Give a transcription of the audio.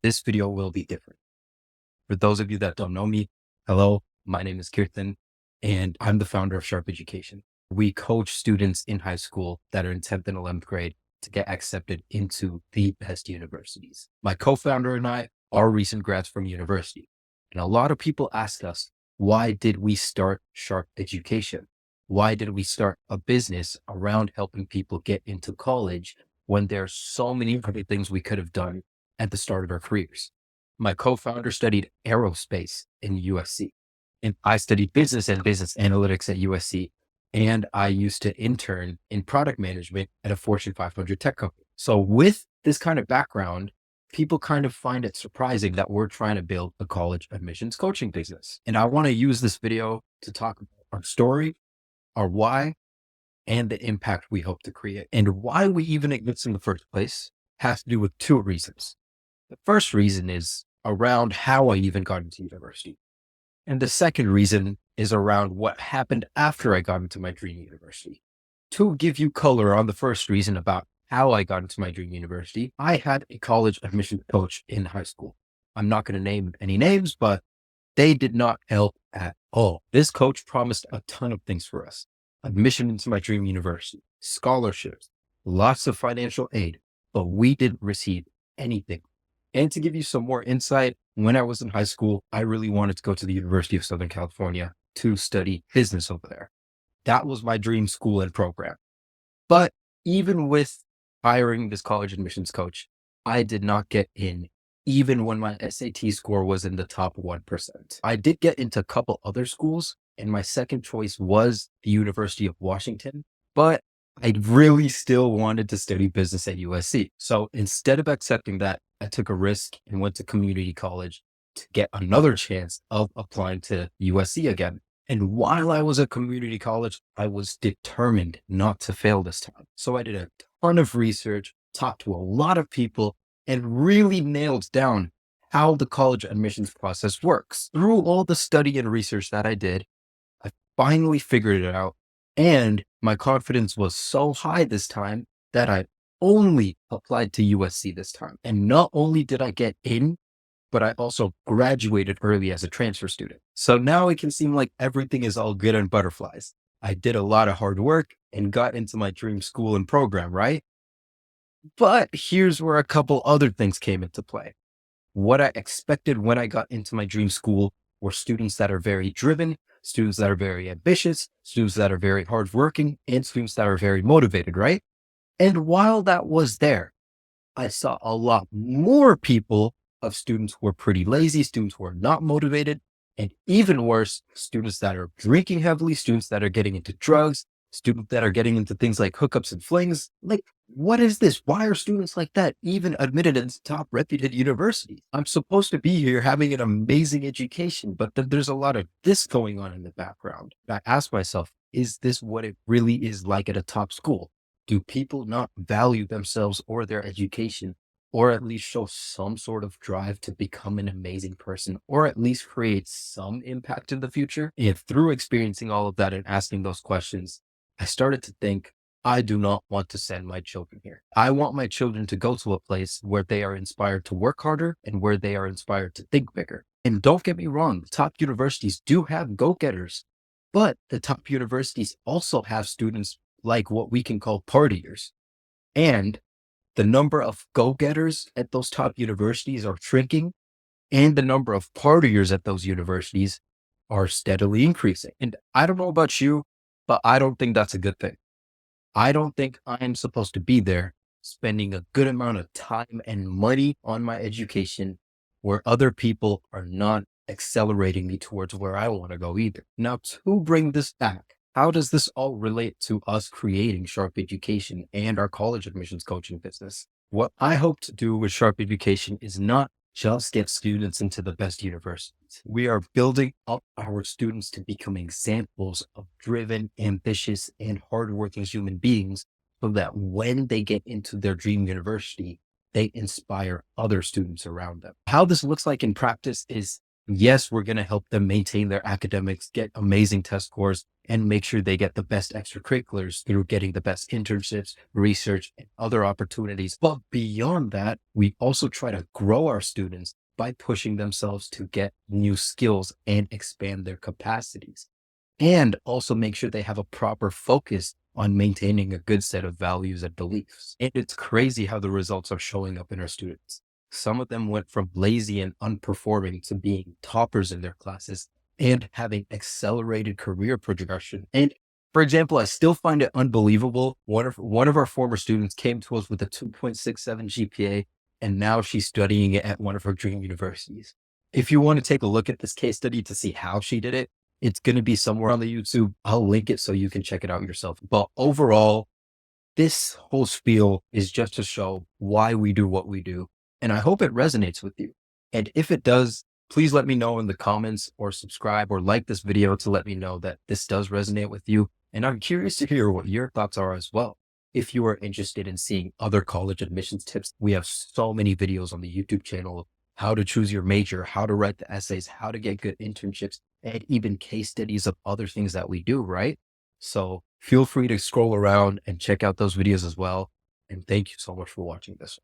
This video will be different. For those of you that don't know me, hello, my name is Kirtan, and I'm the founder of Sharp Education. We coach students in high school that are in 10th and 11th grade to get accepted into the best universities. My co-founder and I are recent grads from university. And a lot of people ask us, why did we start Sharp Education? Why did we start a business around helping people get into college when there's so many other things we could have done at the start of our careers? My co-founder studied aerospace in USC, and I studied business and business analytics at USC. And I used to intern in product management at a Fortune 500 tech company. So with this kind of background, people kind of find it surprising that we're trying to build a college admissions coaching business. And I want to use this video to talk about our story, our why, and the impact we hope to create. And why we even exist in the first place has to do with two reasons. The first reason is around how I even got into university. And the second reason is around what happened after I got into my dream university. To give you color on the first reason about how I got into my dream university, I had a college admission coach in high school. I'm not going to name any names, but they did not help at all. This coach promised a ton of things for us: admission into my dream university, scholarships, lots of financial aid, but we didn't receive anything. And to give you some more insight, when I was in high school, I really wanted to go to the University of Southern California to study business over there. That was my dream school and program. But even with hiring this college admissions coach, I did not get in, even when my SAT score was in the top 1%. I did get into a couple other schools, and my second choice was the University of Washington, but I really still wanted to study business at USC. So instead of accepting that, I took a risk and went to community college to get another chance of applying to USC again. And while I was at community college, I was determined not to fail this time. So I did a ton of research, talked to a lot of people, and really nailed down how the college admissions process works. Through all the study and research that I did, I finally figured it out. And my confidence was so high this time that I only applied to USC this time. And not only did I get in, but I also graduated early as a transfer student. So now it can seem like everything is all good and butterflies. I did a lot of hard work and got into my dream school and program, right? But here's where a couple other things came into play. What I expected when I got into my dream school were students that are very driven, students that are very ambitious, students that are very hardworking, and students that are very motivated, right? And while that was there, I saw a lot more people of students who are pretty lazy, students who are not motivated, and even worse, students that are drinking heavily, students that are getting into drugs, students that are getting into things like hookups and flings. Like, what is this? Why are students like that even admitted into top reputed universities? I'm supposed to be here having an amazing education, but then there's a lot of this going on in the background. I ask myself, is this what it really is like at a top school? Do people not value themselves or their education, or at least show some sort of drive to become an amazing person, or at least create some impact in the future? And through experiencing all of that and asking those questions, I started to think, I do not want to send my children here. I want my children to go to a place where they are inspired to work harder and where they are inspired to think bigger. And don't get me wrong, the top universities do have go-getters, but the top universities also have students like what we can call partiers. And the number of go-getters at those top universities are shrinking, and the number of partiers at those universities are steadily increasing. And I don't know about you, but I don't think that's a good thing. I don't think I am supposed to be there spending a good amount of time and money on my education where other people are not accelerating me towards where I want to go either. Now, to bring this back, how does this all relate to us creating Sharp Education and our college admissions coaching business? What I hope to do with Sharp Education is not just get students into the best universities. We are building up our students to become examples of driven, ambitious, and hardworking human beings so that when they get into their dream university, they inspire other students around them. How this looks like in practice is Yes, we're going to help them maintain their academics, get amazing test scores, and make sure they get the best extracurriculars through getting the best internships, research, and other opportunities. But beyond that, we also try to grow our students by pushing themselves to get new skills and expand their capacities. And also make sure they have a proper focus on maintaining a good set of values and beliefs. And it's crazy how the results are showing up in our students. Some of them went from lazy and unperforming to being toppers in their classes and having accelerated career progression. And for example, I still find it unbelievable. One of our former students came to us with a 2.67 GPA, and now she's studying it at one of her dream universities. If you want to take a look at this case study to see how she did it, it's going to be somewhere on the YouTube. I'll link it so you can check it out yourself. But overall, this whole spiel is just to show why we do what we do. And I hope it resonates with you. And if it does, please let me know in the comments or subscribe or like this video to let me know that this does resonate with you. And I'm curious to hear what your thoughts are as well. If you are interested in seeing other college admissions tips, we have so many videos on the YouTube channel of how to choose your major, how to write the essays, how to get good internships, and even case studies of other things that we do, right? So feel free to scroll around and check out those videos as well. And thank you so much for watching this.